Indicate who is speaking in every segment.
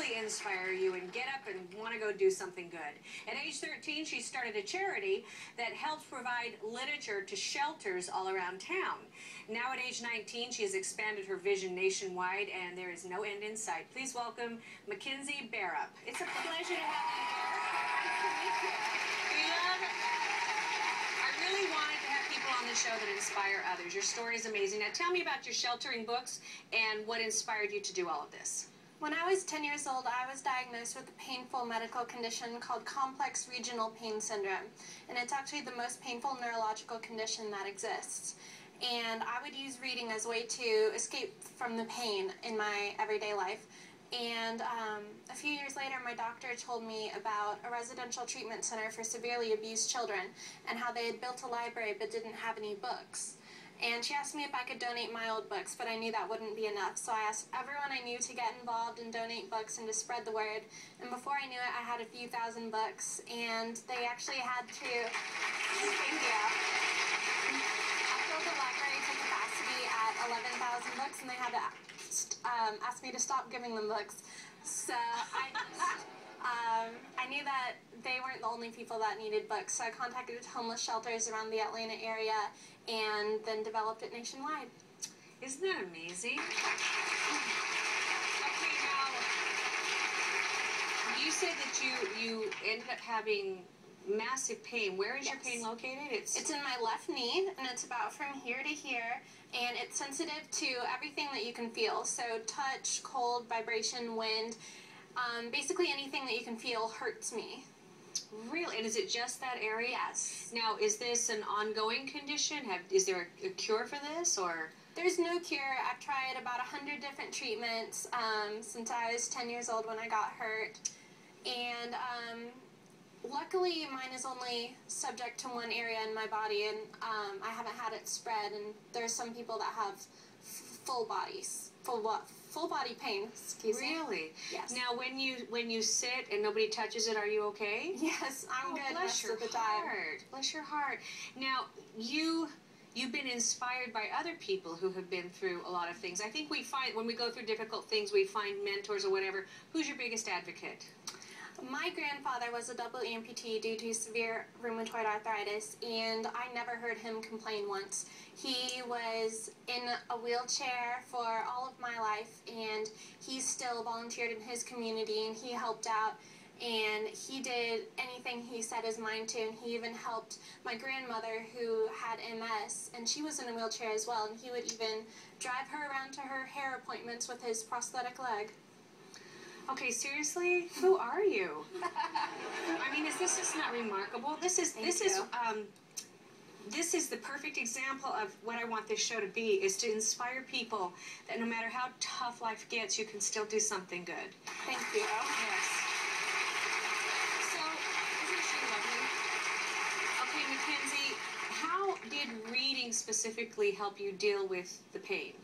Speaker 1: really inspire you and get up and want to go do something good. At age 13, she started a charity that helps provide literature to shelters all around town. Now at age 19, she has expanded her vision nationwide, and there is no end in sight. Please welcome Mackenzie Bearup. It's a pleasure to have you here. Nice to meet you. I really wanted to have people on the show that inspire others. Your story is amazing. Now tell me about your sheltering books and what inspired you to do all of this.
Speaker 2: When I was 10 years old, I was diagnosed with a painful medical condition called complex regional pain syndrome. And it's actually the most painful neurological condition that exists. And I would use reading as a way to escape from the pain in my everyday life. And a few years later, my doctor told me about a residential treatment center for severely abused children and how they had built a library but didn't have any books. And she asked me if I could donate my old books, but I knew that wouldn't be enough. So I asked everyone I knew to get involved and donate books and to spread the word. And before I knew it, I had a few thousand books, and they actually had to... Thank you. I filled the library to capacity at 11,000 books, and they had to ask me to stop giving them books. So I knew that they weren't the only people that needed books, so I contacted homeless shelters around the Atlanta area and then developed it nationwide.
Speaker 1: Isn't that amazing? Okay, now, you said that you ended up having massive pain. Where is your pain located?
Speaker 2: It's in my left knee, and it's about from here to here, and it's sensitive to everything that you can feel. So touch, cold, vibration, wind, basically anything that you can feel hurts me.
Speaker 1: Really? And is it just that area?
Speaker 2: Yes.
Speaker 1: Now, is this an ongoing condition? Is there a cure for this, or?
Speaker 2: There's no cure. I've tried about 100 different treatments since I was 10 years old when I got hurt. And luckily, mine is only subject to one area in my body, and I haven't had it spread. And there's some people that have full body pain. Excuse me.
Speaker 1: Really?
Speaker 2: Yes.
Speaker 1: Now, when you sit and nobody touches it, are you okay?
Speaker 2: Yes, I'm good
Speaker 1: Bless your heart. Bless your heart. Now, you've been inspired by other people who have been through a lot of things. I think we find when we go through difficult things, we find mentors or whatever. Who's your biggest advocate?
Speaker 2: My grandfather was a double amputee due to severe rheumatoid arthritis, and I never heard him complain once. He was in a wheelchair for all of my life, and he still volunteered in his community, and he helped out, and he did anything he set his mind to, and he even helped my grandmother who had MS, and she was in a wheelchair as well, and he would even drive her around to her hair appointments with his prosthetic leg.
Speaker 1: Okay, seriously? Who are you? I mean, is this just not remarkable? This is the perfect example of what I want this show to be, is to inspire people that no matter how tough life gets, you can still do something good.
Speaker 2: Thank you.
Speaker 1: Yes. So, isn't she lovely? Okay, Mackenzie, how did reading specifically help you deal with the pain?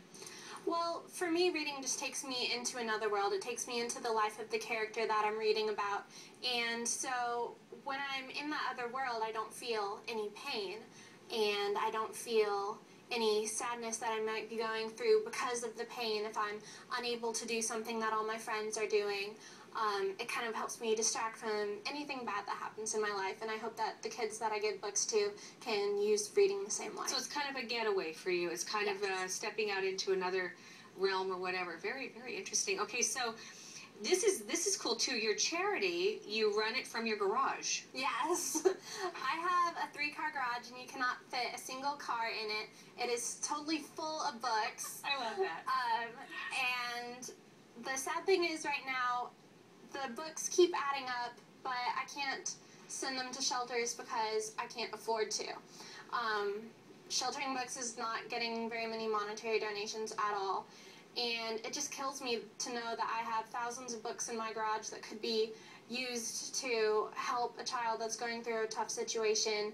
Speaker 2: Well, for me, reading just takes me into another world. It takes me into the life of the character that I'm reading about. And so when I'm in that other world, I don't feel any pain, and I don't feel any sadness that I might be going through because of the pain if I'm unable to do something that all my friends are doing. It kind of helps me distract from anything bad that happens in my life, and I hope that the kids that I give books to can use reading the same way.
Speaker 1: So it's kind of a getaway for you. It's kind of stepping out into another realm or whatever. Very, very interesting. Okay, so this is cool too. Your charity, you run it from your garage.
Speaker 2: Yes. I have a 3-car garage, and you cannot fit a single car in it. It is totally full of books.
Speaker 1: I love that.
Speaker 2: And the sad thing is right now, the books keep adding up, but I can't send them to shelters because I can't afford to. Sheltering books is not getting very many monetary donations at all, and it just kills me to know that I have thousands of books in my garage that could be used to help a child that's going through a tough situation,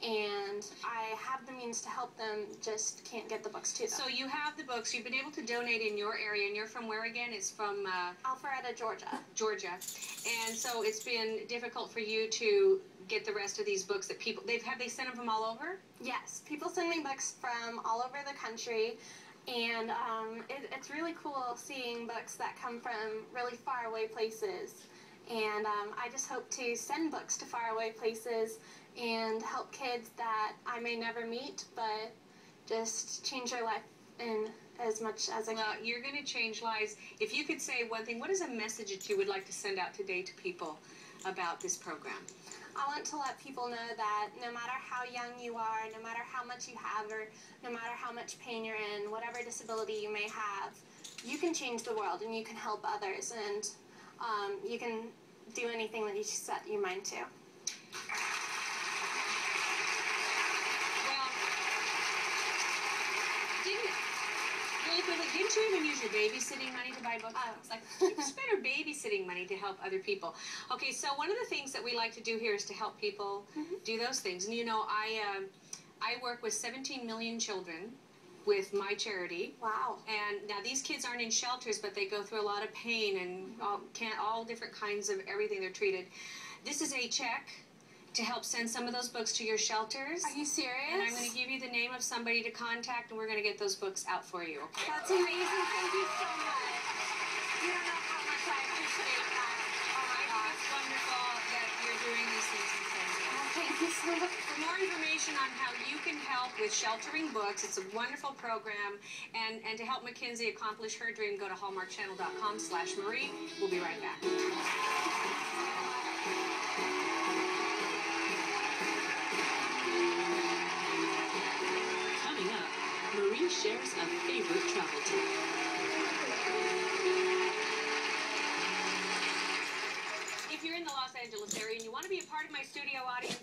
Speaker 2: and I have the means to help them, just can't get the books to them.
Speaker 1: So you have the books, you've been able to donate in your area, and you're from where again? It's from
Speaker 2: Alpharetta, Georgia.
Speaker 1: Georgia. And so it's been difficult for you to get the rest of these books that people, have they sent them from all over?
Speaker 2: Yes, people send me books from all over the country. And it's really cool seeing books that come from really far away places. And I just hope to send books to faraway places and help kids that I may never meet, but just change their life in as much as I can.
Speaker 1: Well, you're going to change lives. If you could say one thing, what is a message that you would like to send out today to people about this program?
Speaker 2: I want to let people know that no matter how young you are, no matter how much you have, or no matter how much pain you're in, whatever disability you may have, you can change the world and you can help others, and you can do anything that you set your mind to.
Speaker 1: Well, didn't you even use your babysitting money to buy books? It's like, you spend our babysitting money to help other people. Okay, so one of the things that we like to do here is to help people do those things. And you know, I work with 17 million children with my charity.
Speaker 2: Wow.
Speaker 1: And now these kids aren't in shelters, but they go through a lot of pain and all different kinds of everything they're treated. This is a check to help send some of those books to your shelters.
Speaker 2: Are you serious?
Speaker 1: And I'm going to give you the name of somebody to contact, and we're going to get those books out for you, okay?
Speaker 2: That's amazing. Thank you so much. You don't know how much I appreciate that. Oh my gosh.
Speaker 1: It's wonderful that you're doing these things and sending it.
Speaker 2: Oh, thank you so much.
Speaker 1: For more information on how you can help with sheltering books, it's a wonderful program. And to help Mackenzie accomplish her dream, go to hallmarkchannel.com/Marie. We'll be right back.
Speaker 3: Coming up, Marie shares a favorite travel tip.
Speaker 1: If you're in the Los Angeles area and you want to be a part of my studio audience,